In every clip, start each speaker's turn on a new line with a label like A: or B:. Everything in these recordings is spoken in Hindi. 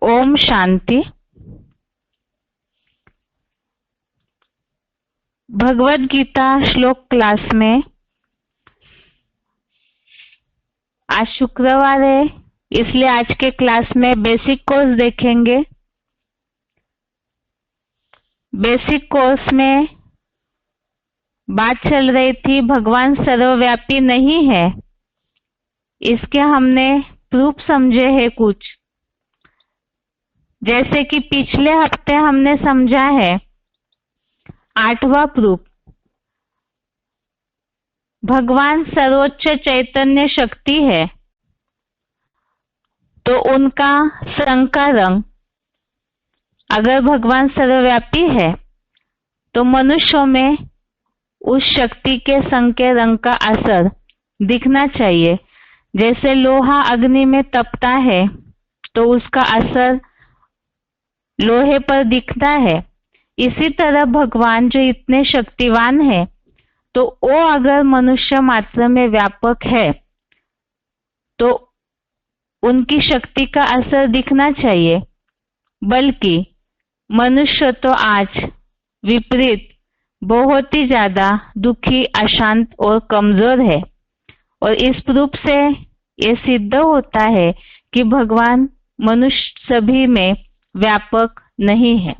A: ओम शांति। भगवत गीता श्लोक क्लास में आज शुक्रवार है, इसलिए आज के क्लास में बेसिक कोर्स देखेंगे। बेसिक कोर्स में बात चल रही थी भगवान सर्वव्यापी नहीं है, इसके हमने प्रूफ समझे हैं कुछ। जैसे कि पिछले हफ्ते हमने समझा है 8वां प्रूफ, भगवान सर्वोच्च चैतन्य शक्ति है तो उनका संग का रंग, अगर भगवान सर्वव्यापी है तो मनुष्यों में उस शक्ति के संग के रंग का असर दिखना चाहिए। जैसे लोहा अग्नि में तपता है तो उसका असर लोहे पर दिखता है, इसी तरह भगवान जो इतने शक्तिवान है तो वो अगर मनुष्य मात्र में व्यापक है तो उनकी शक्ति का असर दिखना चाहिए। बल्कि मनुष्य तो आज विपरीत बहुत ही ज्यादा दुखी, अशांत और कमजोर है, और इस प्रूफ से ये सिद्ध होता है कि भगवान मनुष्य सभी में व्यापक नहीं है।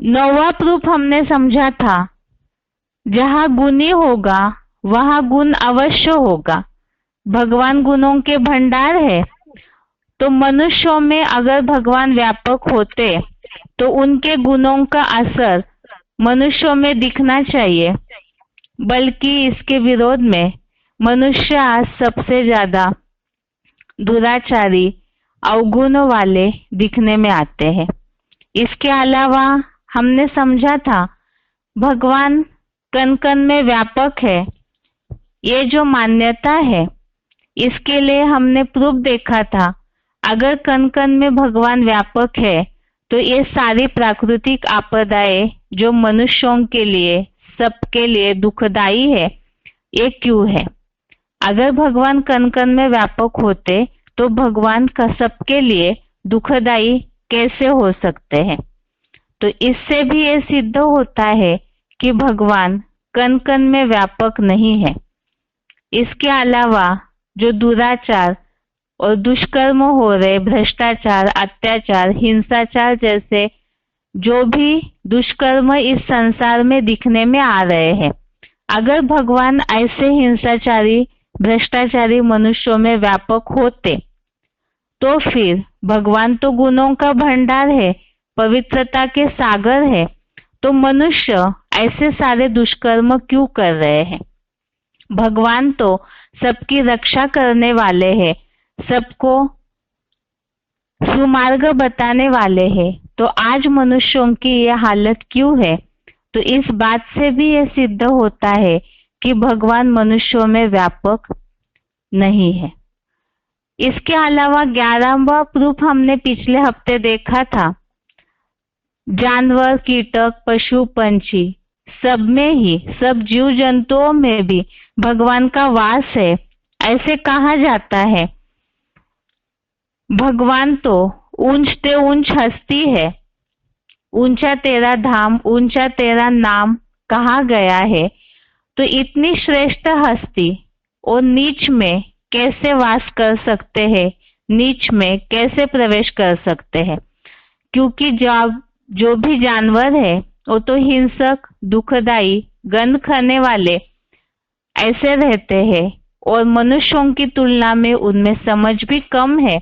A: 9वां प्रूफ हमने समझा था, जहां गुणी होगा वहां गुण अवश्य होगा। भगवान गुणों के भंडार है तो मनुष्यों में अगर भगवान व्यापक होते तो उनके गुणों का असर मनुष्यों में दिखना चाहिए। बल्कि इसके विरोध में मनुष्य आज सबसे ज्यादा दुराचारी, अवगुणों वाले दिखने में आते हैं। इसके अलावा हमने समझा था भगवान कण कण में व्यापक है, ये जो मान्यता है इसके लिए हमने प्रूफ देखा था। अगर कण कण में भगवान व्यापक है तो ये सारी प्राकृतिक आपदाएं जो मनुष्यों के लिए, सबके लिए दुखदाई है, ये क्यों है? अगर भगवान कण कण में व्यापक होते तो भगवान का सबके लिए दुखदाई कैसे हो सकते हैं? तो इससे भी ये सिद्ध होता है कि भगवान कण कण में व्यापक नहीं है। इसके अलावा जो दुराचार और दुष्कर्म हो रहे, भ्रष्टाचार, अत्याचार, हिंसाचार जैसे जो भी दुष्कर्म इस संसार में दिखने में आ रहे हैं, अगर भगवान ऐसे हिंसाचारी, भ्रष्टाचारी मनुष्यों में व्यापक होते तो फिर भगवान तो गुणों का भंडार है, पवित्रता के सागर है, तो मनुष्य ऐसे सारे दुष्कर्म क्यों कर रहे हैं? भगवान तो सबकी रक्षा करने वाले हैं, सबको सुमार्ग बताने वाले हैं, तो आज मनुष्यों की यह हालत क्यों है? तो इस बात से भी यह सिद्ध होता है कि भगवान मनुष्यों में व्यापक नहीं है। इसके अलावा 11वां प्रूफ हमने पिछले हफ्ते देखा था, जानवर, कीटक, पशु, पंछी सब में ही, सब जीव जंतुओं में भी भगवान का वास है, ऐसे कहा जाता है। भगवान तो ऊंचते ऊंच हस्ती है, ऊंचा तेरा धाम, ऊंचा तेरा नाम कहा गया है। तो इतनी श्रेष्ठ हस्ती और नीच में कैसे वास कर सकते हैं, नीच में कैसे प्रवेश कर सकते हैं? क्योंकि जो भी जानवर है वो तो हिंसक, दुखदाई, गंध खाने वाले ऐसे रहते हैं, और मनुष्यों की तुलना में उनमें समझ भी कम है।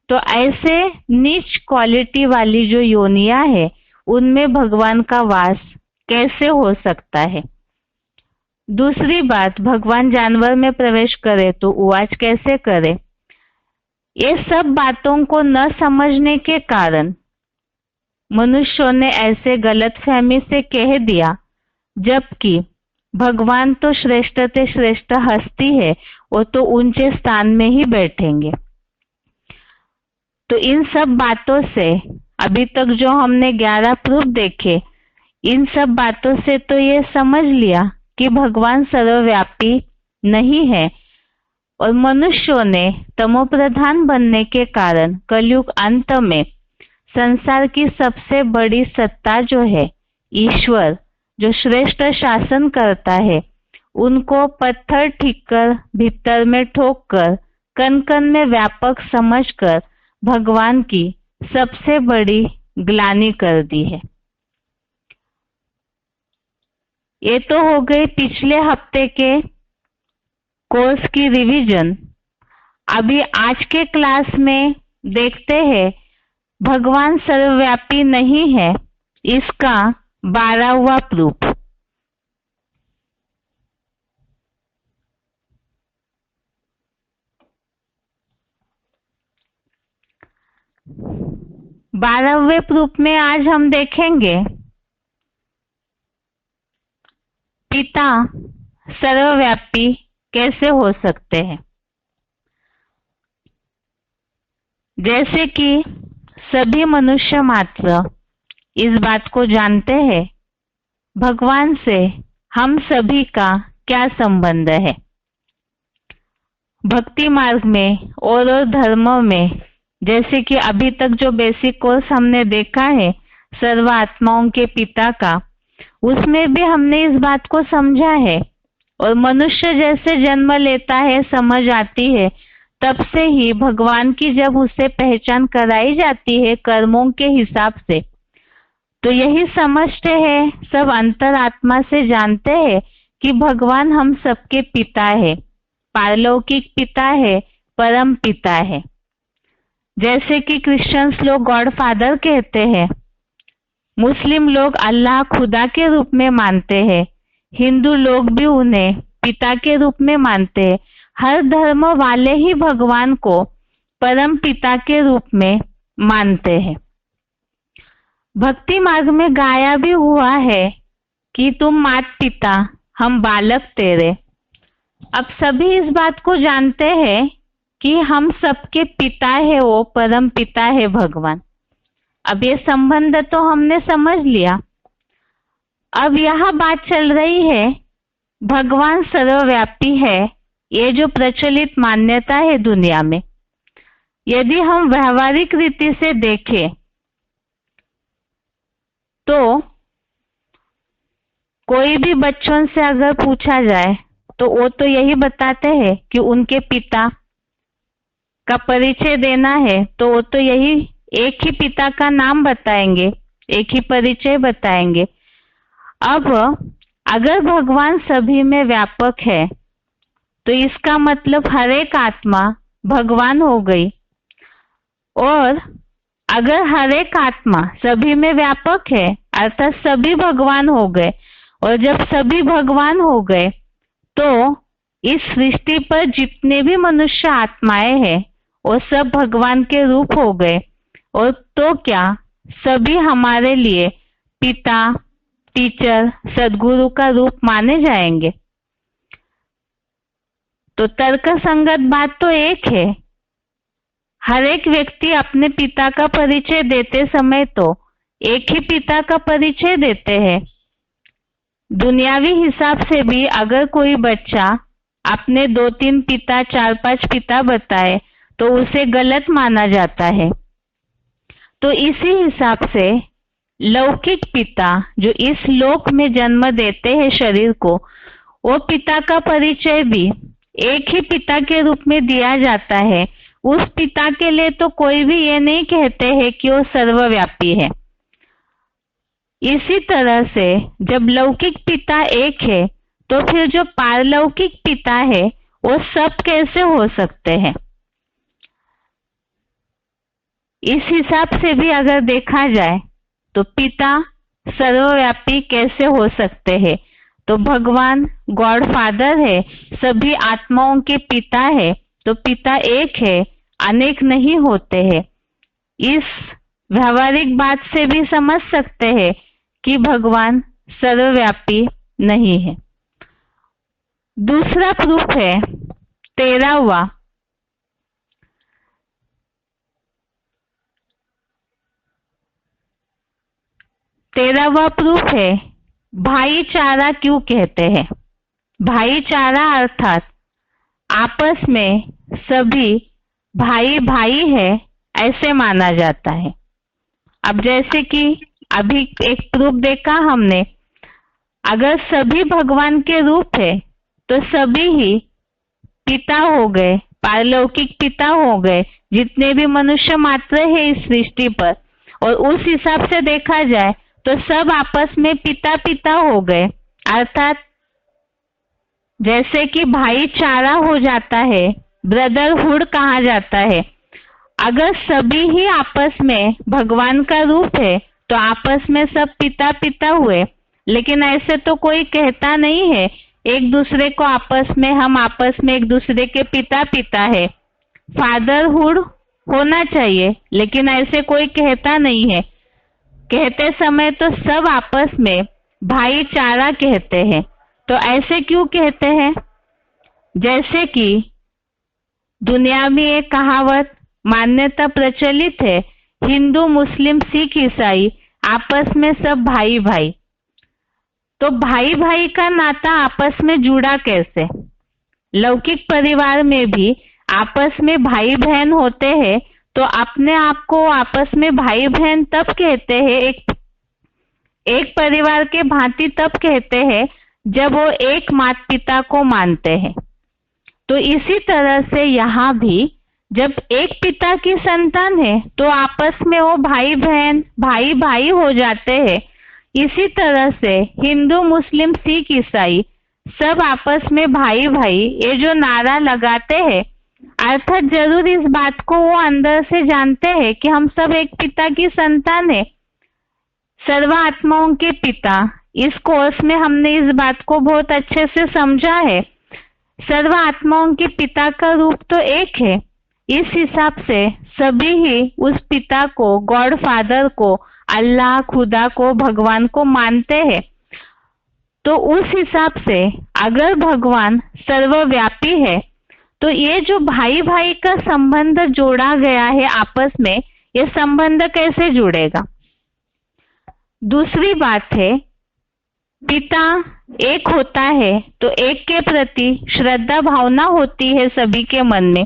A: तो ऐसे नीच क्वालिटी वाली जो योनियां है उनमें भगवान का वास कैसे हो सकता है? दूसरी बात, भगवान जानवर में प्रवेश करे तो उवाच कैसे करे? ये सब बातों को न समझने के कारण मनुष्यों ने ऐसे गलतफहमी से कह दिया, जबकि भगवान तो श्रेष्ठ से श्रेष्ठ हस्ती है, वो तो ऊंचे स्थान में ही बैठेंगे। तो इन सब बातों से अभी तक जो हमने 11 प्रूफ देखे, इन सब बातों से तो ये समझ लिया कि भगवान सर्वव्यापी नहीं है, और मनुष्यों ने तमोप्रधान बनने के कारण कलयुग अंत में संसार की सबसे बड़ी सत्ता जो है ईश्वर, जो श्रेष्ठ शासन करता है, उनको पत्थर ठीक कर भीतर में ठोक कर कण कण में व्यापक समझकर भगवान की सबसे बड़ी ग्लानि कर दी है। ये तो हो गई पिछले हफ्ते के कोर्स की रिवीजन। अभी आज के क्लास में देखते हैं भगवान सर्वव्यापी नहीं है, इसका 12वां प्रूफ। बारहवें प्रूफ में आज हम देखेंगे पिता सर्वव्यापी कैसे हो सकते हैं। जैसे कि सभी मनुष्य मात्र इस बात को जानते हैं, भगवान से हम सभी का क्या संबंध है। भक्ति मार्ग में और धर्मों में, जैसे कि अभी तक जो बेसिक कोर्स हमने देखा है सर्व आत्माओं के पिता का, उसमें भी हमने इस बात को समझा है। और मनुष्य जैसे जन्म लेता है, समझ आती है, तब से ही भगवान की जब उसे पहचान कराई जाती है कर्मों के हिसाब से, तो यही समझते हैं, सब अंतरात्मा से जानते हैं कि भगवान हम सबके पिता है, पारलौकिक पिता है, परम पिता है। जैसे कि क्रिश्चियंस लोग गॉड फादर कहते हैं, मुस्लिम लोग अल्लाह खुदा के रूप में मानते हैं, हिंदू लोग भी उन्हें पिता के रूप में मानते हैं। हर धर्म वाले ही भगवान को परम पिता के रूप में मानते हैं। भक्ति मार्ग में गाया भी हुआ है कि तुम मात पिता हम बालक तेरे। अब सभी इस बात को जानते हैं कि हम सबके पिता है, वो परम पिता है भगवान। अब ये संबंध तो हमने समझ लिया। अब यह बात चल रही है भगवान सर्वव्यापी है, ये जो प्रचलित मान्यता है दुनिया में, यदि हम व्यवहारिक रीति से देखें तो कोई भी बच्चों से अगर पूछा जाए तो वो तो यही बताते हैं कि उनके पिता का परिचय देना है, तो वो तो यही एक ही पिता का नाम बताएंगे, एक ही परिचय बताएंगे। अब अगर भगवान सभी में व्यापक है तो इसका मतलब हर एक आत्मा भगवान हो गई। और अगर हर एक आत्मा सभी में व्यापक है अर्थात सभी भगवान हो गए, और जब सभी भगवान हो गए तो इस सृष्टि पर जितने भी मनुष्य आत्माएं हैं वो सब भगवान के रूप हो गए। और तो क्या सभी हमारे लिए पिता, टीचर, सदगुरु का रूप माने जाएंगे? तो तर्क संगत बात तो एक है, हर एक व्यक्ति अपने पिता का परिचय देते समय तो एक ही पिता का परिचय देते हैं। दुनियावी हिसाब से भी अगर कोई बच्चा अपने 2-3 पिता, 4-5 पिता बताए तो उसे गलत माना जाता है। तो इसी हिसाब से लौकिक पिता जो इस लोक में जन्म देते हैं शरीर को, वो पिता का परिचय भी एक ही पिता के रूप में दिया जाता है। उस पिता के लिए तो कोई भी ये नहीं कहते हैं कि वो सर्वव्यापी है। इसी तरह से जब लौकिक पिता एक है तो फिर जो पारलौकिक पिता है वो सब कैसे हो सकते हैं? इस हिसाब से भी अगर देखा जाए तो पिता सर्वव्यापी कैसे हो सकते हैं? तो भगवान गॉड फादर है, सभी आत्माओं के पिता है, तो पिता एक है, अनेक नहीं होते हैं। इस व्यवहारिक बात से भी समझ सकते हैं कि भगवान सर्वव्यापी नहीं है। दूसरा प्रूफ है 13वां, प्रूफ है भाईचारा क्यों कहते हैं। भाईचारा अर्थात आपस में सभी भाई भाई है ऐसे माना जाता है। अब जैसे कि अभी एक प्रूफ देखा हमने, अगर सभी भगवान के रूप है तो सभी ही पिता हो गए, पारलौकिक पिता हो गए, जितने भी मनुष्य मात्र है इस सृष्टि पर। और उस हिसाब से देखा जाए तो सब आपस में पिता पिता हो गए, अर्थात जैसे कि भाईचारा हो जाता है, ब्रदरहुड कहा जाता है। अगर सभी ही आपस में भगवान का रूप है तो आपस में सब पिता पिता हुए, लेकिन ऐसे तो कोई कहता नहीं है एक दूसरे को आपस में, हम आपस में एक दूसरे के पिता पिता है। फादरहुड होना चाहिए, लेकिन ऐसे कोई कहता नहीं है। कहते समय तो सब आपस में भाईचारा कहते हैं। तो ऐसे क्यों कहते हैं? जैसे कि दुनिया में एक कहावत मान्यता प्रचलित है, हिंदू मुस्लिम सिख ईसाई आपस में सब भाई भाई। तो भाई भाई का नाता आपस में जुड़ा कैसे? लौकिक परिवार में भी आपस में भाई बहन होते हैं, तो अपने आप को आपस में भाई बहन तब कहते हैं, एक परिवार के भांति तब कहते हैं जब वो एक माता पिता को मानते हैं। तो इसी तरह से यहाँ भी जब एक पिता की संतान है तो आपस में वो भाई बहन भाई भाई हो जाते हैं। इसी तरह से हिंदू मुस्लिम सिख ईसाई सब आपस में भाई भाई ये जो नारा लगाते हैं, अर्थात जरूर इस बात को वो अंदर से जानते हैं कि हम सब एक पिता की संतान है, सर्व आत्माओं के पिता। इस कोर्स में हमने इस बात को बहुत अच्छे से समझा है। सर्व आत्माओं के पिता का रूप तो एक है, इस हिसाब से सभी ही उस पिता को, गॉड फादर को, अल्लाह, खुदा को, भगवान को मानते हैं। तो उस हिसाब से अगर भगवान सर्वव्यापी है तो ये जो भाई भाई का संबंध जोड़ा गया है आपस में, ये संबंध कैसे जुड़ेगा? दूसरी बात है, पिता एक होता है तो एक के प्रति श्रद्धा भावना होती है सभी के मन में।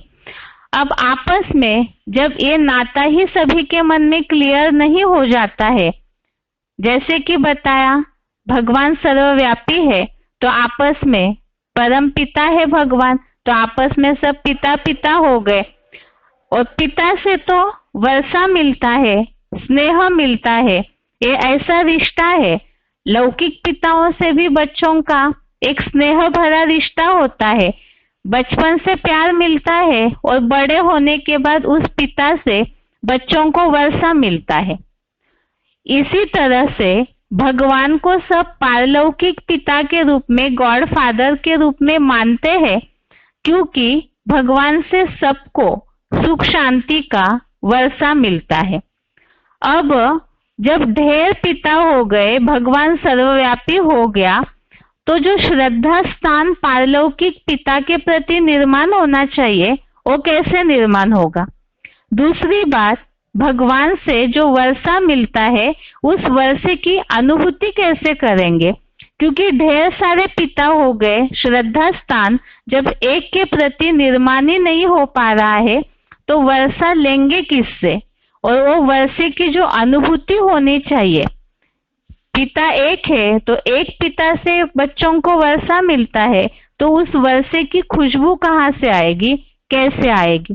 A: अब आपस में जब ये नाता ही सभी के मन में क्लियर नहीं हो जाता है, जैसे कि बताया भगवान सर्वव्यापी है तो आपस में परम पिता है भगवान, तो आपस में सब पिता पिता हो गए। और पिता से तो वर्षा मिलता है, स्नेह मिलता है, ये ऐसा रिश्ता है। लौकिक पिताओं से भी बच्चों का एक स्नेह भरा रिश्ता होता है, बचपन से प्यार मिलता है और बड़े होने के बाद उस पिता से बच्चों को वर्षा मिलता है। इसी तरह से भगवान को सब पारलौकिक पिता के रूप में, गॉड फादर के रूप में मानते हैं, क्योंकि भगवान से सबको सुख शांति का वर्षा मिलता है। अब जब ढेर पिता हो गए, भगवान सर्वव्यापी हो गया, तो जो श्रद्धा स्थान पारलौकिक पिता के प्रति निर्माण होना चाहिए वो कैसे निर्माण होगा? दूसरी बात, भगवान से जो वर्षा मिलता है उस वर्षे की अनुभूति कैसे करेंगे? क्योंकि ढेर सारे पिता हो गए, श्रद्धा स्थान जब एक के प्रति निर्माण ही नहीं हो पा रहा है तो वर्षा लेंगे किससे? और वो वर्षे की जो अनुभूति होनी चाहिए, पिता एक है तो एक पिता से बच्चों को वर्षा मिलता है, तो उस वर्षे की खुशबू कहाँ से आएगी, कैसे आएगी?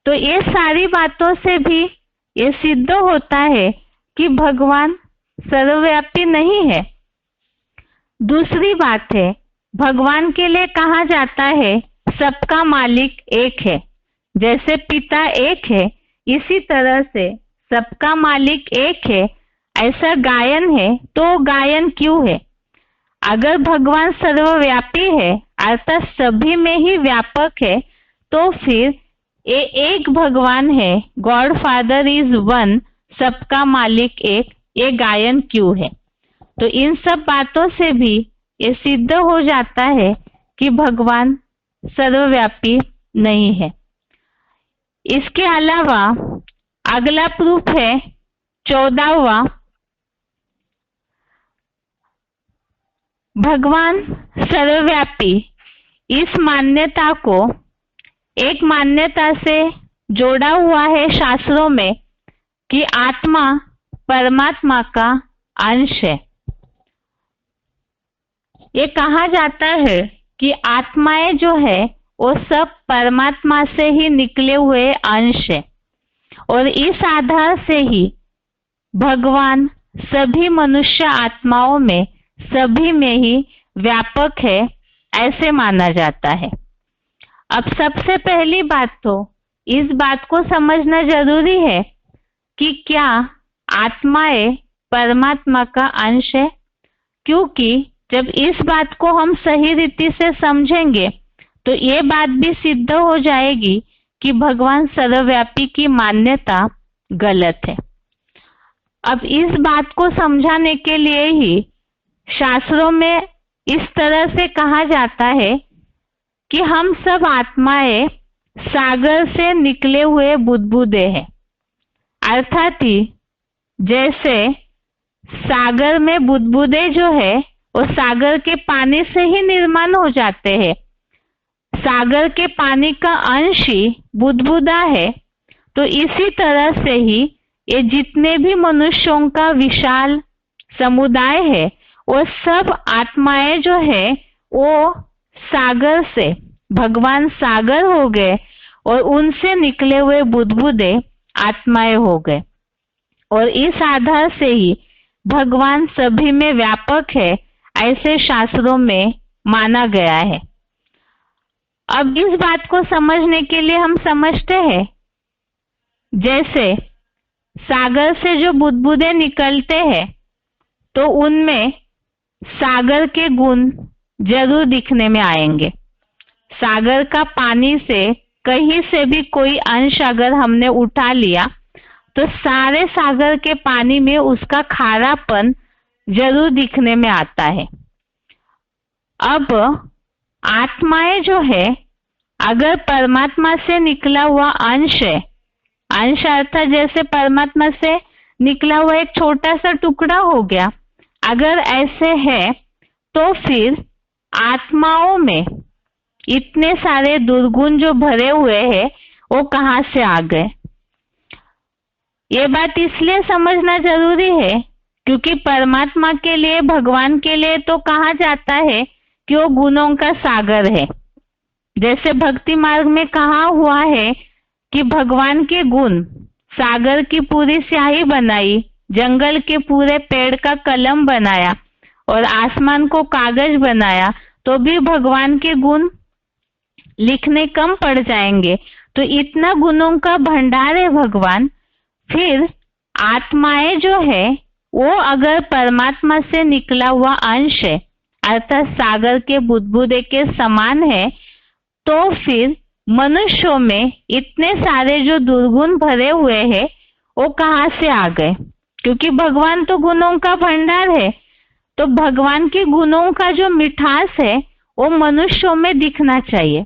A: तो ये सारी बातों से भी ये सिद्ध होता है कि भगवान सर्वव्यापी नहीं है। दूसरी बात है, भगवान के लिए कहा जाता है सबका मालिक एक है। जैसे पिता एक है, इसी तरह से सबका मालिक एक है। ऐसा गायन है, तो गायन क्यों है? अगर भगवान सर्वव्यापी है अर्थात सभी में ही व्यापक है, तो फिर ये एक भगवान है, गॉड फादर इज वन, सबका मालिक एक, ये गायन क्यों है? तो इन सब बातों से भी ये सिद्ध हो जाता है कि भगवान सर्वव्यापी नहीं है। इसके अलावा अगला प्रूफ है 14वां, भगवान सर्वव्यापी इस मान्यता को एक मान्यता से जोड़ा हुआ है शास्त्रों में कि आत्मा परमात्मा का अंश है। ये कहा जाता है कि आत्माएं जो है वो सब परमात्मा से ही निकले हुए अंश है और इस आधार से ही भगवान सभी मनुष्य आत्माओं में, सभी में ही व्यापक है, ऐसे माना जाता है। अब सबसे पहली बात तो इस बात को समझना जरूरी है कि क्या आत्माएं परमात्मा का अंश है, क्योंकि जब इस बात को हम सही रीति से समझेंगे तो ये बात भी सिद्ध हो जाएगी कि भगवान सर्वव्यापी की मान्यता गलत है। अब इस बात को समझाने के लिए ही शास्त्रों में इस तरह से कहा जाता है कि हम सब आत्माएं सागर से निकले हुए बुदबुदे हैं। अर्थात ही जैसे सागर में बुदबुदे जो है वो सागर के पानी से ही निर्माण हो जाते हैं, सागर के पानी का अंश ही बुदबुदा है, तो इसी तरह से ही ये जितने भी मनुष्यों का विशाल समुदाय है वो सब आत्माएं जो है वो सागर से, भगवान सागर हो गए और उनसे निकले हुए बुदबुदे आत्माएं हो गए और इस आधार से ही भगवान सभी में व्यापक है, ऐसे शास्त्रों में माना गया है। अब इस बात को समझने के लिए हम समझते हैं जैसे सागर से जो बुदबुदे निकलते हैं तो उनमें सागर के गुण जरूर दिखने में आएंगे। सागर का पानी से कहीं से भी कोई अंश अगर हमने उठा लिया तो सारे सागर के पानी में उसका खारापन जरूर दिखने में आता है। अब आत्माएं जो है अगर परमात्मा से निकला हुआ अंश है, अंश अर्थात जैसे परमात्मा से निकला हुआ एक छोटा सा टुकड़ा हो गया, अगर ऐसे है तो फिर आत्माओं में इतने सारे दुर्गुण जो भरे हुए हैं वो कहाँ से आ गए? ये बात इसलिए समझना जरूरी है क्योंकि परमात्मा के लिए, भगवान के लिए तो कहा जाता है कि वो गुणों का सागर है। जैसे भक्ति मार्ग में कहा हुआ है कि भगवान के गुण, सागर की पूरी स्याही बनाई, जंगल के पूरे पेड़ का कलम बनाया और आसमान को कागज बनाया, तो भी भगवान के गुण लिखने कम पड़ जाएंगे। तो इतना गुणों का भंडार है भगवान। फिर आत्माएं जो है वो अगर परमात्मा से निकला हुआ अंश है अर्थात सागर के बुदबुदे के समान है, तो फिर मनुष्यों में इतने सारे जो दुर्गुण भरे हुए हैं वो कहाँ से आ गए? क्योंकि भगवान तो गुणों का भंडार है, तो भगवान के गुणों का जो मिठास है वो मनुष्यों में दिखना चाहिए।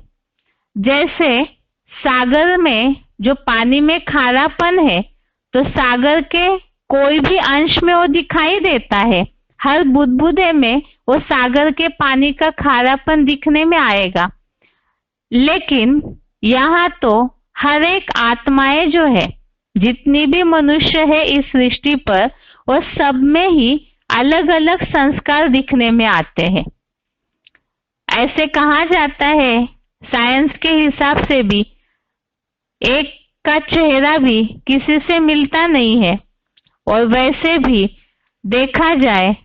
A: जैसे सागर में जो पानी में खारापन है तो सागर के कोई भी अंश में वो दिखाई देता है, हर बुदबुदे में वो सागर के पानी का खारापन दिखने में आएगा। लेकिन यहाँ तो हर एक आत्माएं जो है, जितनी भी मनुष्य है इस सृष्टि पर, वो सब में ही अलग अलग संस्कार दिखने में आते हैं। ऐसे कहा जाता है साइंस के हिसाब से भी एक का चेहरा भी किसी से मिलता नहीं है, और वैसे भी देखा जाए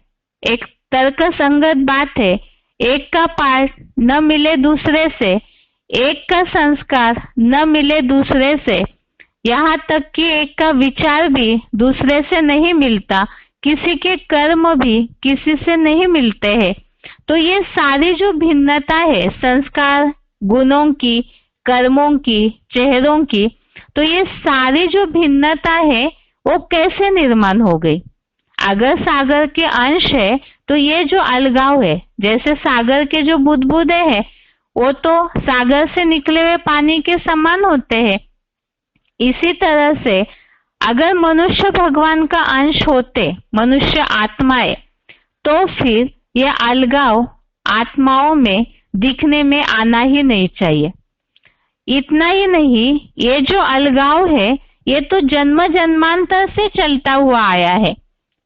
A: एक तर्कसंगत बात है, एक का पार्ट न मिले दूसरे से, एक का संस्कार न मिले दूसरे से, यहाँ तक कि एक का विचार भी दूसरे से नहीं मिलता, किसी के कर्म भी किसी से नहीं मिलते हैं। तो ये सारी जो भिन्नता है संस्कार, गुणों की, कर्मों की, चेहरों की, तो ये सारी जो भिन्नता है वो कैसे निर्माण हो गई? अगर सागर के अंश है तो ये जो अलगाव है, जैसे सागर के जो बुदबुदे हैं वो तो सागर से निकले हुए पानी के समान होते हैं, इसी तरह से अगर मनुष्य भगवान का अंश होते, मनुष्य आत्माएं, तो फिर ये अलगाव आत्माओं में दिखने में आना ही नहीं चाहिए। इतना ही नहीं, ये जो अलगाव है ये तो जन्म जन्मांतर से चलता हुआ आया है।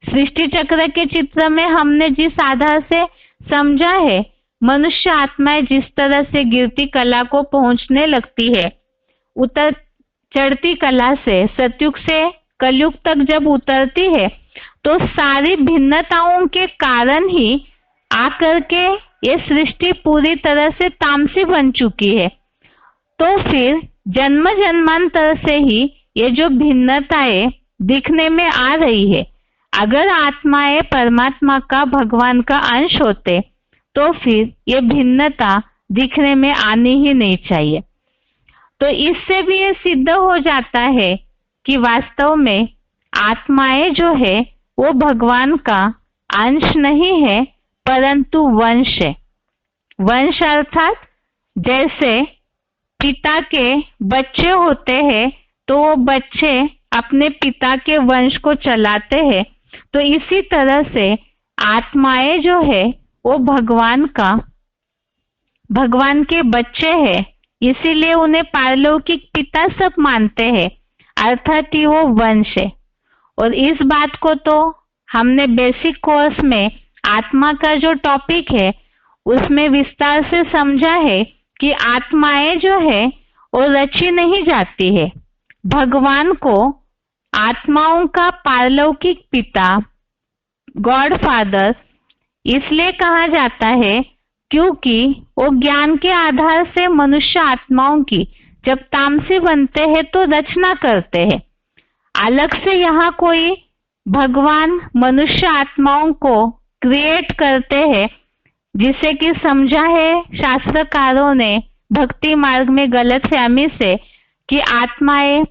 A: सृष्टि चक्र के चित्र में हमने जिस आधार से समझा है, मनुष्य आत्माएं जिस तरह से गिरती कला को पहुंचने लगती है, उतर चढ़ती कला से सतयुग से कलयुग तक जब उतरती है, तो सारी भिन्नताओं के कारण ही आकर के ये सृष्टि पूरी तरह से तामसी बन चुकी है। तो फिर जन्म जन्मांतर से ही ये जो भिन्नताएं दिखने में आ रही है, अगर आत्माएं परमात्मा का, भगवान का अंश होते तो फिर ये भिन्नता दिखने में आनी ही नहीं चाहिए। तो इससे भी ये सिद्ध हो जाता है कि वास्तव में आत्माएं जो है वो भगवान का अंश नहीं है, परंतु वंश है। वंश अर्थात जैसे पिता के बच्चे होते हैं तो वो बच्चे अपने पिता के वंश को चलाते हैं, तो इसी तरह से आत्माएं जो है वो भगवान के बच्चे हैं, इसीलिए उन्हें पारलौकिक पिता सब मानते हैं, अर्थात ही वो वंश है। और इस बात को तो हमने बेसिक कोर्स में आत्मा का जो टॉपिक है उसमें विस्तार से समझा है कि आत्माएं जो है वो रची नहीं जाती है। भगवान को आत्माओं का पारलौकिक पिता, गॉड फादर इसलिए कहा जाता है क्योंकि वो ज्ञान के आधार से मनुष्य आत्माओं की जब तामसी बनते हैं तो रचना करते हैं। अलग से यहाँ कोई भगवान मनुष्य आत्माओं को क्रिएट करते हैं, जिसे कि समझा है शास्त्रकारों ने भक्ति मार्ग में गलतफहमी से कि आत्माएं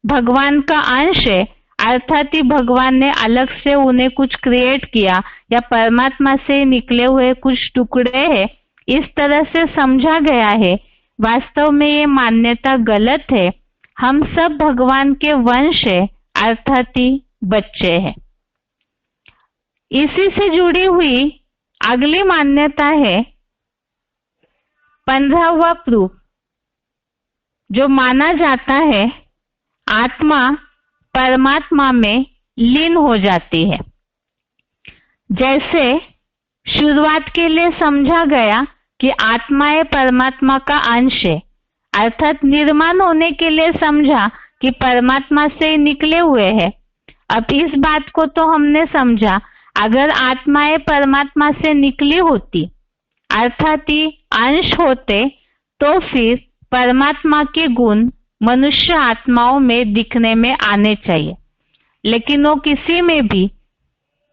A: भगवान का अंश है, अर्थात ही भगवान ने अलग से उन्हें कुछ क्रिएट किया या परमात्मा से निकले हुए कुछ टुकड़े हैं, इस तरह से समझा गया है। वास्तव में ये मान्यता गलत है। हम सब भगवान के वंश है, अर्थात ही बच्चे हैं। इसी से जुड़ी हुई अगली मान्यता है 15वां प्रूफ, जो माना जाता है आत्मा परमात्मा में लीन हो जाती है। जैसे शुरुआत के लिए समझा गया कि आत्माएं परमात्मा का अंश है, अर्थात निर्माण होने के लिए समझा कि परमात्मा से निकले हुए हैं। अब इस बात को तो हमने समझा, अगर आत्माएं परमात्मा से निकली होती अर्थात ही अंश होते, तो फिर परमात्मा के गुण मनुष्य आत्माओं में दिखने में आने चाहिए, लेकिन वो किसी में भी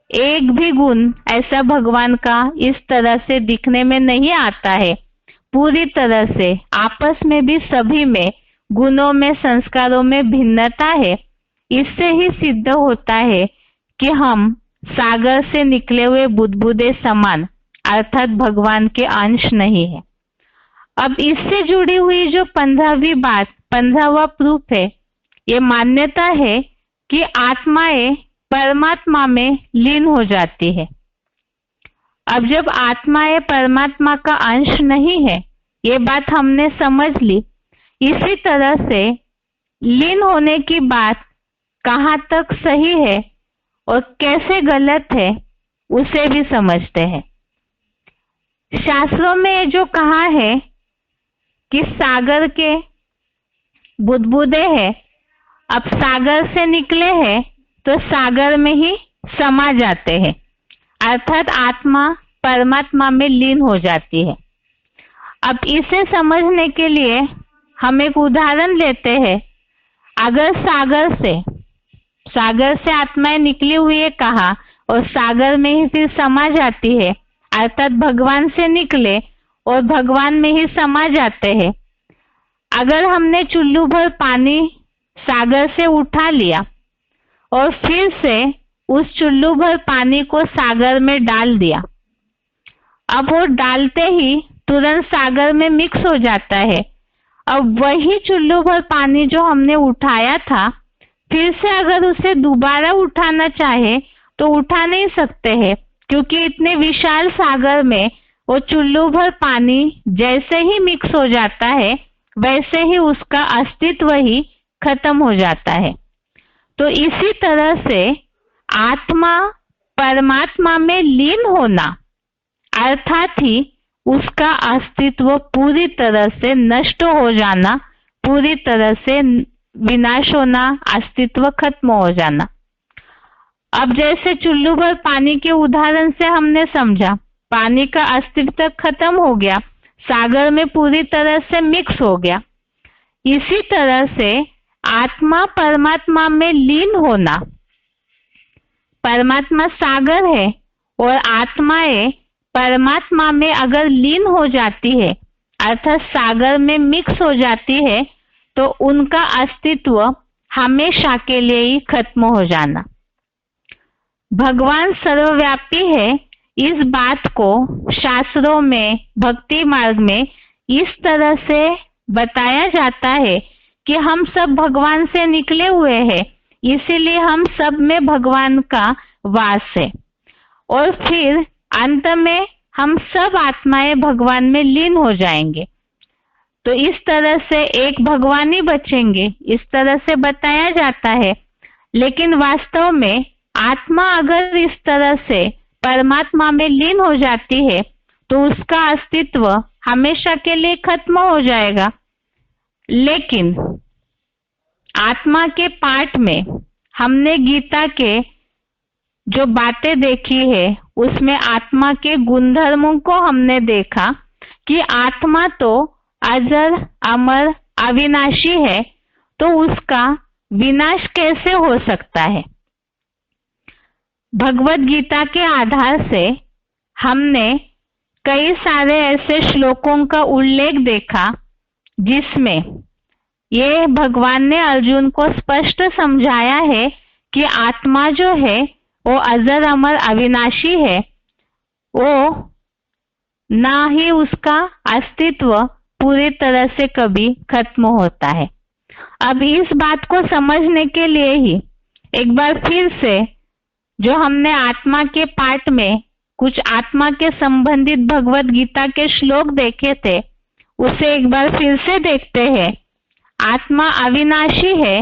A: एक भी गुण ऐसा भगवान का इस तरह से दिखने में नहीं आता है। पूरी तरह से आपस में भी सभी में गुणों में, संस्कारों में भिन्नता है। इससे ही सिद्ध होता है कि हम सागर से निकले हुए बुदबुदे समान, अर्थात भगवान के अंश नहीं है। अब इससे जुड़ी हुई जो 15वीं बात, 15वां प्रूफ है, ये मान्यता है कि आत्माएं परमात्मा में लीन हो जाती है। अब जब आत्माएं परमात्मा का अंश नहीं है, ये बात हमने समझ ली। इसी तरह से लीन होने की बात कहाँ तक सही है और कैसे गलत है, उसे भी समझते हैं। शास्त्रों में जो कहा है कि सागर के बुदबुदे हैं, अब सागर से निकले हैं तो सागर में ही समा जाते हैं, अर्थात आत्मा परमात्मा में लीन हो जाती है। अब इसे समझने के लिए हम एक उदाहरण लेते हैं। अगर सागर से आत्माएं निकली हुई है कहा और सागर में ही फिर समा जाती है, अर्थात भगवान से निकले और भगवान में ही समा जाते हैं। अगर हमने चुल्लू भर पानी सागर से उठा लिया और फिर से उस चुल्लू भर पानी को सागर में डाल दिया, अब वो डालते ही तुरंत सागर में मिक्स हो जाता है। अब वही चुल्लू भर पानी जो हमने उठाया था, फिर से अगर उसे दोबारा उठाना चाहे तो उठा नहीं सकते हैं, क्योंकि इतने विशाल सागर में वो चुल्लू भर पानी जैसे ही मिक्स हो जाता है वैसे ही उसका अस्तित्व ही खत्म हो जाता है। तो इसी तरह से आत्मा परमात्मा में लीन होना अर्थात ही उसका अस्तित्व पूरी तरह से नष्ट हो जाना, पूरी तरह से विनाश होना, अस्तित्व खत्म हो जाना। अब जैसे चुल्लू भर पानी के उदाहरण से हमने समझा, पानी का अस्तित्व खत्म हो गया, सागर में पूरी तरह से मिक्स हो गया। इसी तरह से आत्मा परमात्मा में लीन होना, परमात्मा सागर है और आत्माएं परमात्मा में अगर लीन हो जाती है अर्थात सागर में मिक्स हो जाती है तो उनका अस्तित्व हमेशा के लिए ही खत्म हो जाना। भगवान सर्वव्यापी है, इस बात को शास्त्रों में, भक्ति मार्ग में इस तरह से बताया जाता है कि हम सब भगवान से निकले हुए हैं, इसीलिए हम सब में भगवान का वास है और फिर अंत में हम सब आत्माएं भगवान में लीन हो जाएंगे। तो इस तरह से एक भगवान ही बचेंगे, इस तरह से बताया जाता है। लेकिन वास्तव में आत्मा अगर इस तरह से परमात्मा में लीन हो जाती है तो उसका अस्तित्व हमेशा के लिए खत्म हो जाएगा। लेकिन आत्मा के पाठ में हमने गीता के जो बातें देखी है उसमें आत्मा के गुणधर्मों को हमने देखा कि आत्मा तो अजर, अमर, अविनाशी है, तो उसका विनाश कैसे हो सकता है। भगवत गीता के आधार से हमने कई सारे ऐसे श्लोकों का उल्लेख देखा जिसमें ये भगवान ने अर्जुन को स्पष्ट समझाया है कि आत्मा जो है वो अजर, अमर, अविनाशी है, वो ना ही उसका अस्तित्व पूरी तरह से कभी खत्म होता है। अब इस बात को समझने के लिए ही एक बार फिर से जो हमने आत्मा के पाठ में कुछ आत्मा के संबंधित भगवत गीता के श्लोक देखे थे उसे एक बार फिर से देखते हैं। आत्मा अविनाशी है,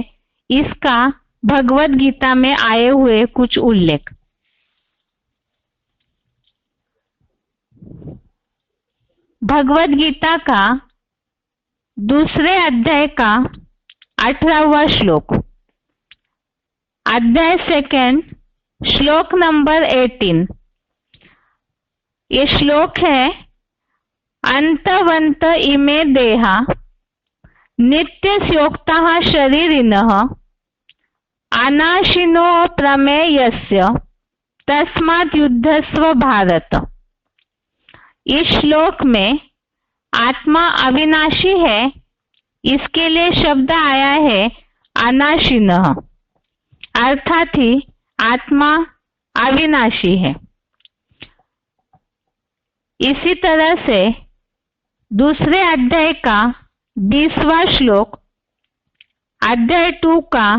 A: इसका भगवत गीता में आए हुए कुछ उल्लेख। भगवत गीता का दूसरे अध्याय का 18वां श्लोक, अध्याय सेकंड, श्लोक नंबर 18। ये श्लोक है, अंतवंत इमे देहा नित्यस्योक्तः शरीरिणः अनाशिनो प्रमेयस्य तस्मात् युद्धस्व भारत। इस श्लोक में आत्मा अविनाशी है, इसके लिए शब्द आया है अनाशिनः, अर्थात ही आत्मा अविनाशी है। इसी तरह से दूसरे अध्याय का 20वां श्लोक, अध्याय 2 का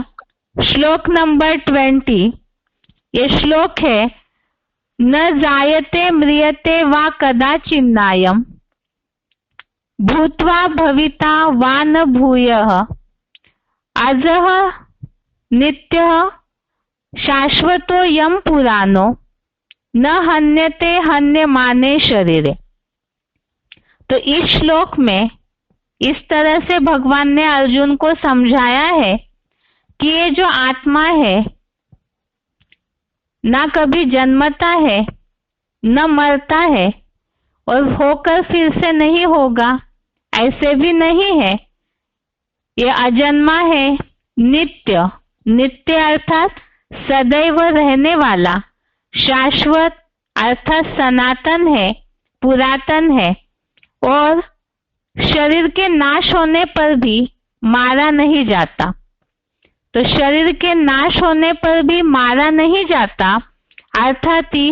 A: श्लोक नंबर 20, ये श्लोक है, न जायते म्रियते वा कदाचिन्नायम् भूत्वा भविता वा न भूयः अजः नित्यः शाश्वतो यम पुराणो न हन्यते हन्यमाने शरीरे। तो इस श्लोक में इस तरह से भगवान ने अर्जुन को समझाया है कि ये जो आत्मा है ना कभी जन्मता है न मरता है और होकर फिर से नहीं होगा, ऐसे भी नहीं है। ये अजन्मा है, नित्य, नित्य अर्थात सदैव रहने वाला, शाश्वत अर्थात सनातन है, पुरातन है और शरीर के नाश होने पर भी मारा नहीं जाता। तो शरीर के नाश होने पर भी मारा नहीं जाता अर्थात ही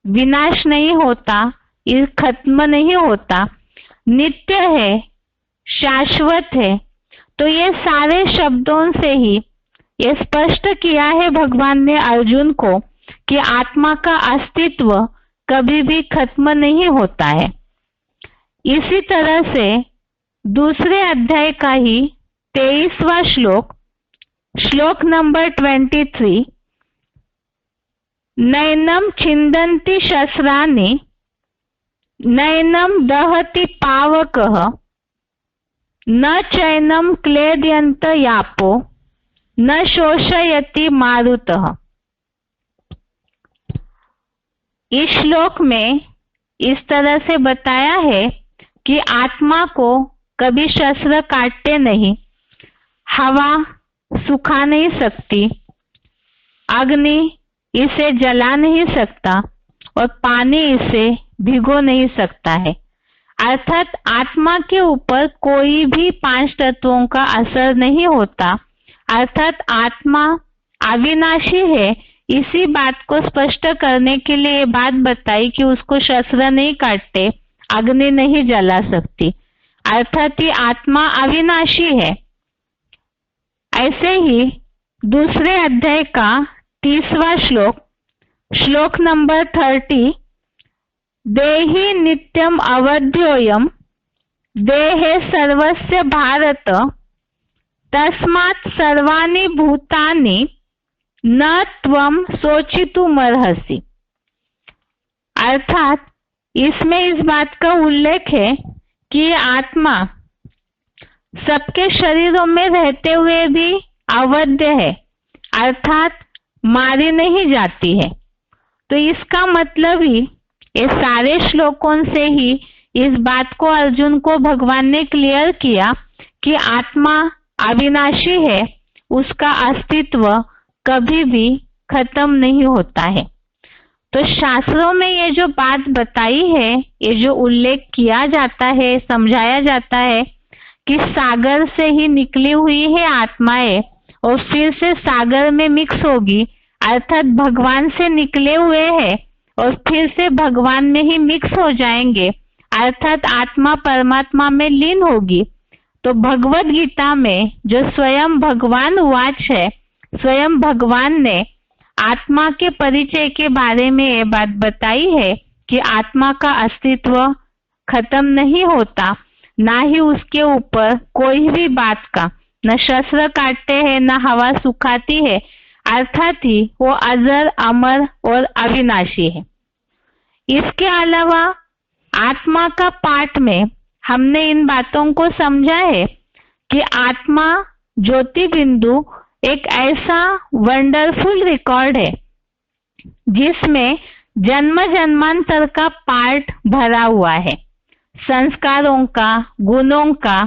A: विनाश नहीं होता, ये खत्म नहीं होता, नित्य है, शाश्वत है। तो ये सारे शब्दों से ही ये स्पष्ट किया है भगवान ने अर्जुन को कि आत्मा का अस्तित्व कभी भी खत्म नहीं होता है। इसी तरह से दूसरे अध्याय का ही 23वां श्लोक नंबर 23, नैनम छिन्दन्ति शस्त्राणि नैनम दहति पावकः न चैनम क्लेदयन्त यापो न शोषयति मारुतः। इस श्लोक में इस तरह से बताया है कि आत्मा को कभी शस्त्र काटते नहीं, हवा सुखा नहीं सकती, अग्नि इसे जला नहीं सकता और पानी इसे भिगो नहीं सकता है। अर्थात आत्मा के ऊपर कोई भी 5 तत्वों का असर नहीं होता। अर्थात आत्मा अविनाशी है। इसी बात को स्पष्ट करने के लिए ये बात बताई कि उसको शस्त्र नहीं काटते, अग्नि नहीं जला सकती, अर्थात ये आत्मा अविनाशी है। ऐसे ही दूसरे अध्याय का 30वां श्लोक नंबर 30, देहि नित्यम अवध्योयम देहे सर्वस्य भारत तस्मात् सर्वाणि भूतानि न त्वम शोचितुमर्हसि। अर्थात इसमें इस बात का उल्लेख है कि आत्मा सबके शरीरों में रहते हुए भी अवध्य है, अर्थात मारी नहीं जाती है। तो इसका मतलब ही ये सारे श्लोकों से ही इस बात को अर्जुन को भगवान ने क्लियर किया कि आत्मा अविनाशी है, उसका अस्तित्व कभी भी खत्म नहीं होता है। तो शास्त्रों में ये जो बात बताई है, ये जो उल्लेख किया जाता है, समझाया जाता है कि सागर से ही निकली हुई है आत्माएं और फिर से सागर में मिक्स होगी, अर्थात भगवान से निकले हुए हैं और फिर से भगवान में ही मिक्स हो जाएंगे, अर्थात आत्मा परमात्मा में लीन होगी। तो भगवत गीता में जो स्वयं भगवान वाच है, स्वयं भगवान ने आत्मा के परिचय के बारे में ये बात बताई है कि आत्मा का अस्तित्व खत्म नहीं होता, ना ही उसके ऊपर कोई भी बात का न शस्त्र काटते हैं न हवा सुखाती है, अर्थात ही वो अजर अमर और अविनाशी है। इसके अलावा आत्मा का पाठ में हमने इन बातों को समझा है कि आत्मा ज्योति बिंदु एक ऐसा वंडरफुल रिकॉर्ड है जिसमें जन्म जन्मांतर का पार्ट भरा हुआ है। संस्कारों का, गुणों का,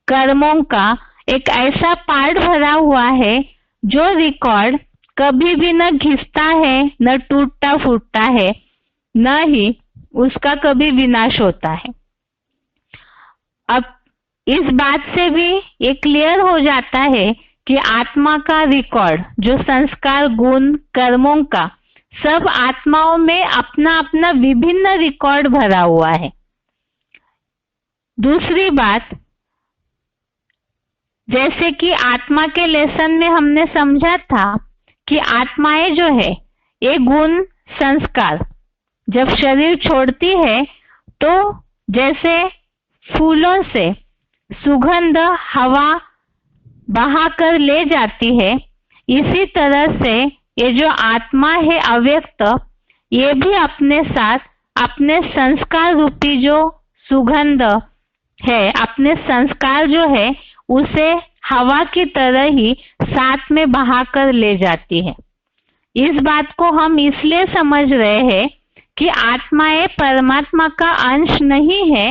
A: कर्मों का एक ऐसा पार्ट भरा हुआ है जो रिकॉर्ड कभी भी न घिसता है, न टूटता फूटता है, न ही उसका कभी विनाश होता है। अब इस बात से भी ये क्लियर हो जाता है कि आत्मा का रिकॉर्ड, जो संस्कार, गुण, कर्मों का, सब आत्माओं में अपना अपना विभिन्न रिकॉर्ड भरा हुआ है। दूसरी बात, जैसे कि आत्मा के लेसन में हमने समझा था कि आत्माएं जो है ये गुण, संस्कार जब शरीर छोड़ती है तो जैसे फूलों से सुगंध हवा बहाकर ले जाती है, इसी तरह से ये जो आत्मा है अव्यक्त, ये भी अपने साथ अपने संस्कार रूपी जो सुगंध है, अपने संस्कार जो है उसे हवा की तरह ही साथ में बहाकर ले जाती है। इस बात को हम इसलिए समझ रहे हैं कि आत्माएं परमात्मा का अंश नहीं है,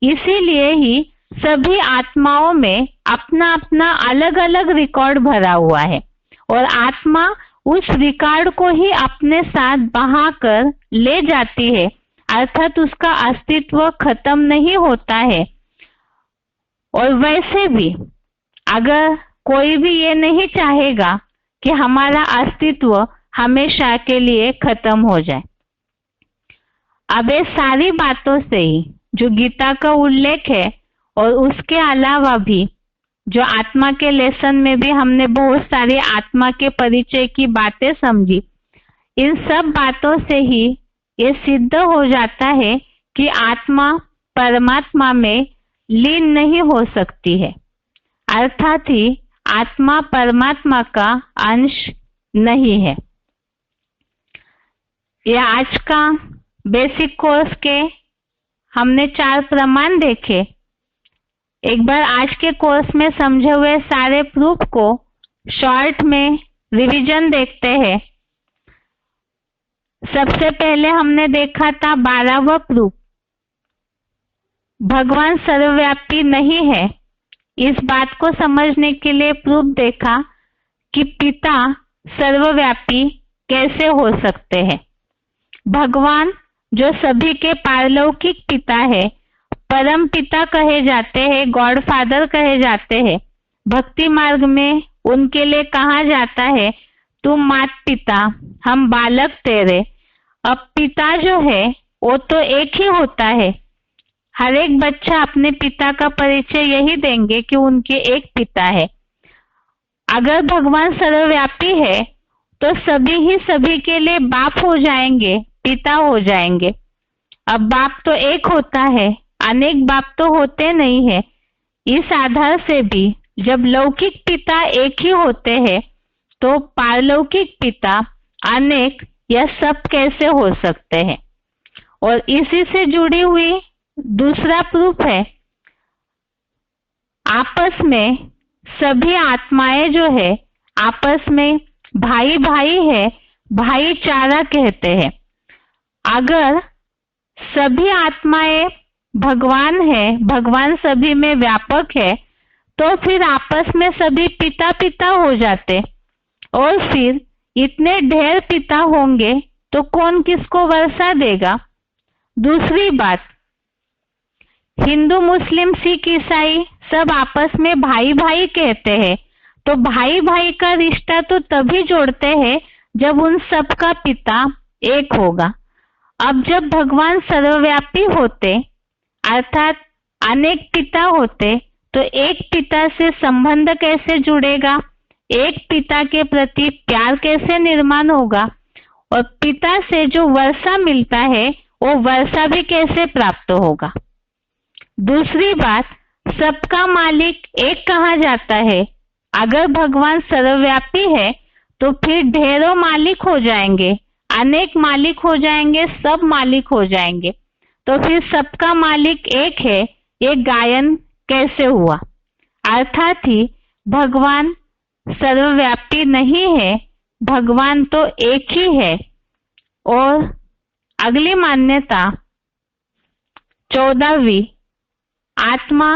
A: इसीलिए ही सभी आत्माओं में अपना अपना अलग अलग रिकॉर्ड भरा हुआ है और आत्मा उस रिकॉर्ड को ही अपने साथ बहाकर ले जाती है, अर्थात उसका अस्तित्व खत्म नहीं होता है। और वैसे भी अगर कोई भी ये नहीं चाहेगा कि हमारा अस्तित्व हमेशा के लिए खत्म हो जाए। अब ये सारी बातों से ही जो गीता का उल्लेख है और उसके अलावा भी जो आत्मा के लेसन में भी हमने बहुत सारी आत्मा के परिचय की बातें समझी, इन सब बातों से ही ये सिद्ध हो जाता है कि आत्मा परमात्मा में लीन नहीं हो सकती है, अर्थात ही आत्मा परमात्मा का अंश नहीं है। ये आज का बेसिक कोर्स के हमने 4 प्रमाण देखे। एक बार आज के कोर्स में समझे हुए सारे प्रूफ को शॉर्ट में रिवीजन देखते हैं। सबसे पहले हमने देखा था 12वां प्रूफ, भगवान सर्वव्यापी नहीं है। इस बात को समझने के लिए प्रूफ देखा कि पिता सर्वव्यापी कैसे हो सकते हैं। भगवान जो सभी के पारलौकिक पिता है, परम पिता कहे जाते हैं, गॉड फादर कहे जाते हैं। भक्ति मार्ग में उनके लिए कहा जाता है, तुम मात पिता, हम बालक तेरे। अब पिता जो है वो तो एक ही होता है। हर एक बच्चा अपने पिता का परिचय यही देंगे कि उनके एक पिता है। अगर भगवान सर्वव्यापी है तो सभी ही सभी के लिए बाप हो जाएंगे, पिता हो जाएंगे। अब बाप तो एक होता है, अनेक बाप तो होते नहीं है। इस आधार से भी जब लौकिक पिता एक ही होते हैं तो पारलौकिक पिता अनेक या सब कैसे हो सकते हैं। और इसी से जुड़ी हुई दूसरा प्रूफ है, आपस में सभी आत्माएं जो है आपस में भाई भाई है, भाईचारा कहते हैं। अगर सभी आत्माएं भगवान है, भगवान सभी में व्यापक है, तो फिर आपस में सभी पिता पिता हो जाते। और फिर इतने ढेर पिता होंगे तो कौन किसको वर्षा देगा। दूसरी बात, हिंदू मुस्लिम सिख ईसाई सब आपस में भाई भाई कहते हैं, तो भाई भाई का रिश्ता तो तभी जोड़ते हैं जब उन सब का पिता एक होगा। अब जब भगवान सर्वव्यापी होते अर्थात अनेक पिता होते तो एक पिता से संबंध कैसे जुड़ेगा, एक पिता के प्रति प्यार कैसे निर्माण होगा, और पिता से जो वर्षा मिलता है वो वर्षा भी कैसे प्राप्त होगा। दूसरी बात, सबका मालिक एक कहा जाता है। अगर भगवान सर्वव्यापी है तो फिर ढेरों मालिक हो जाएंगे, अनेक मालिक हो जाएंगे, सब मालिक हो जाएंगे। तो फिर सबका मालिक एक है, ये गायन कैसे हुआ। अर्थात ही भगवान सर्वव्यापी नहीं है, भगवान तो एक ही है। और अगली मान्यता 14वीं, आत्मा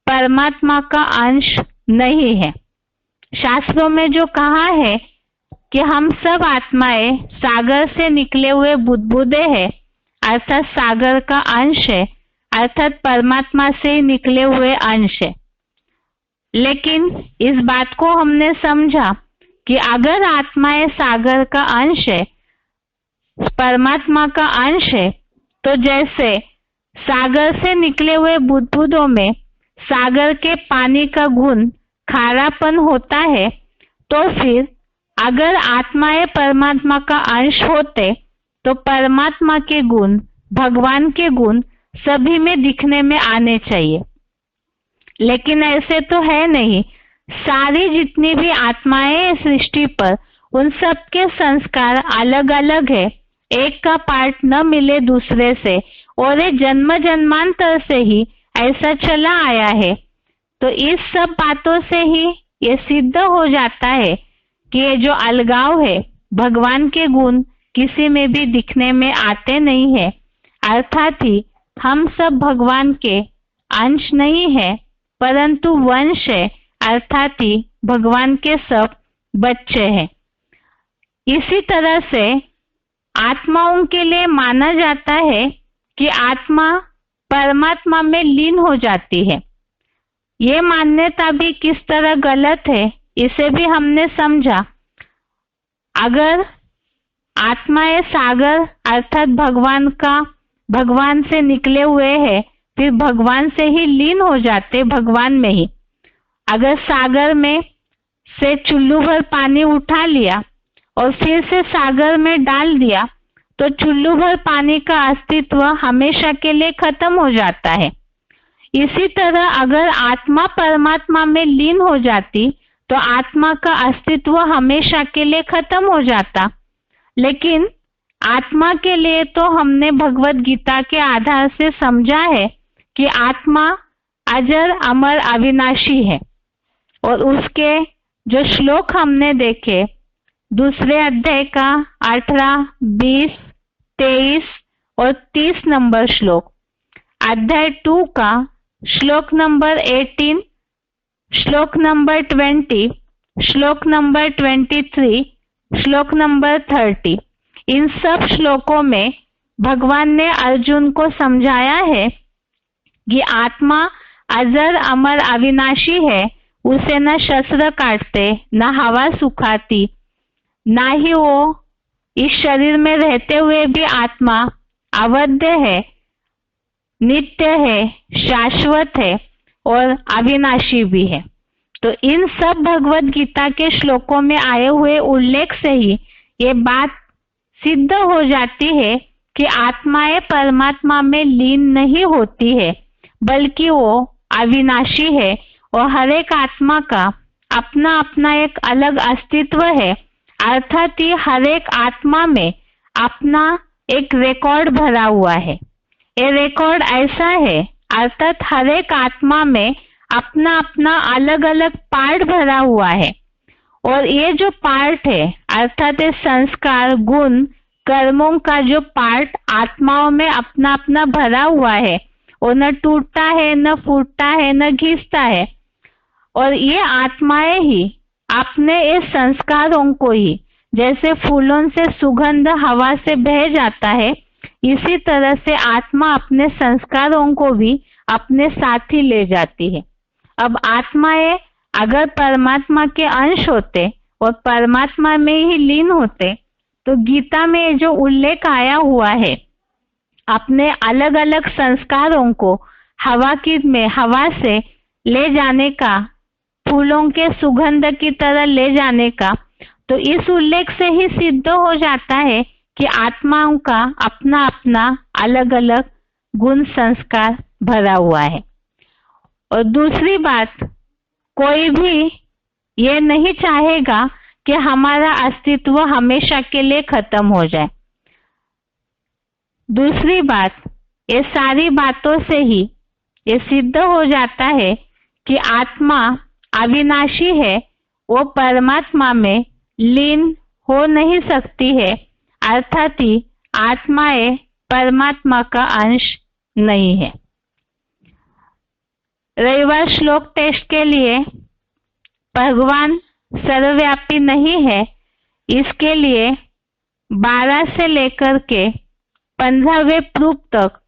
A: परमात्मा का अंश नहीं है। शास्त्रों में जो कहा है कि हम सब आत्माएं सागर से निकले हुए बुदबुदे हैं, अर्थात सागर का अंश है, अर्थात परमात्मा से निकले हुए अंश है। लेकिन इस बात को हमने समझा कि अगर आत्माएं सागर का अंश है, परमात्मा का अंश है, तो जैसे सागर से निकले हुए बुदबुदों में सागर के पानी का गुण खारापन होता है, तो फिर अगर आत्माएं परमात्मा का अंश होते तो परमात्मा के गुण, भगवान के गुण सभी में दिखने में आने चाहिए। लेकिन ऐसे तो है नहीं। सारी जितनी भी आत्माएं सृष्टि पर, उन सब के संस्कार अलग अलग है, एक का पार्ट न मिले दूसरे से, और ये जन्म जन्मांतर से ही ऐसा चला आया है। तो इस सब बातों से ही ये सिद्ध हो जाता है कि ये जो अलगाव है, भगवान के गुण किसी में भी दिखने में आते नहीं है। अर्थात ही हम सब भगवान के अंश नहीं है, परंतु वंश है, अर्थात ही भगवान के सब बच्चे हैं। इसी तरह से आत्माओं के लिए माना जाता है कि आत्मा परमात्मा में लीन हो जाती है। ये मान्यता भी किस तरह गलत है, इसे भी हमने समझा। अगर आत्माएं सागर अर्थात भगवान से निकले हुए हैं, फिर भगवान से ही लीन हो जाते, भगवान में ही। अगर सागर में से चुल्लू भर पानी उठा लिया और फिर से सागर में डाल दिया, तो चुल्लू भर पानी का अस्तित्व हमेशा के लिए खत्म हो जाता है। इसी तरह अगर आत्मा परमात्मा में लीन हो जाती तो आत्मा का अस्तित्व हमेशा के लिए खत्म हो जाता। लेकिन आत्मा के लिए तो हमने भगवत गीता के आधार से समझा है कि आत्मा अजर अमर अविनाशी है। और उसके जो श्लोक हमने देखे, दूसरे अध्याय का 18, 20, 23 और 30 नंबर श्लोक, अध्याय 2 का श्लोक नंबर 18, श्लोक नंबर 20, श्लोक नंबर 23, श्लोक नंबर 30, इन सब श्लोकों में भगवान ने अर्जुन को समझाया है कि आत्मा अजर अमर अविनाशी है। उसे न शस्त्र काटते, न हवा सुखाती, ना ही वो इस शरीर में रहते हुए भी आत्मा अवध्य है, नित्य है, शाश्वत है और अविनाशी भी है। तो इन सब भगवत गीता के श्लोकों में आए हुए उल्लेख से ही ये बात सिद्ध हो जाती है कि आत्माएं परमात्मा में लीन नहीं होती है, बल्कि वो अविनाशी है और हर एक आत्मा का अपना अपना एक अलग अस्तित्व है। अर्थात ही हर एक आत्मा में अपना एक रिकॉर्ड भरा हुआ है। ये रिकॉर्ड ऐसा है, अर्थात हर एक आत्मा में अपना अपना अलग अलग पार्ट भरा हुआ है। और ये जो पार्ट है, अर्थात ये संस्कार, गुण, कर्मों का जो पार्ट आत्माओं में अपना अपना भरा हुआ है, वो न टूटता है, न फूटता है, न घिसता है। और ये आत्माएं ही अपने इस संस्कारों को ही, जैसे फूलों से सुगंध हवा से बह जाता है, इसी तरह से आत्मा अपने संस्कारों को भी अपने साथ ही ले जाती है। अब आत्माएं अगर परमात्मा के अंश होते और परमात्मा में ही लीन होते, तो गीता में जो उल्लेख आया हुआ है अपने अलग अलग संस्कारों को हवा से ले जाने का, फूलों के सुगंध की तरह ले जाने का, तो इस उल्लेख से ही सिद्ध हो जाता है कि आत्माओं का अपना अपना अलग अलग गुण संस्कार भरा हुआ है। और दूसरी बात, कोई भी ये नहीं चाहेगा कि हमारा अस्तित्व हमेशा के लिए खत्म हो जाए। दूसरी बात, ये सारी बातों से ही ये सिद्ध हो जाता है कि आत्मा अविनाशी है, वो परमात्मा में लीन हो नहीं सकती है, अर्थात ही आत्माएं परमात्मा का अंश नहीं है। रविवार श्लोक टेस्ट के लिए भगवान सर्वव्यापी नहीं है, इसके लिए 12 से लेकर के 15वें प्रूफ तक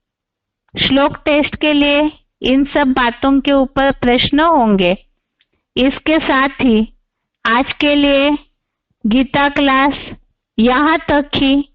A: श्लोक टेस्ट के लिए इन सब बातों के ऊपर प्रश्न होंगे। इसके साथ ही आज के लिए गीता क्लास यहाँ तक ही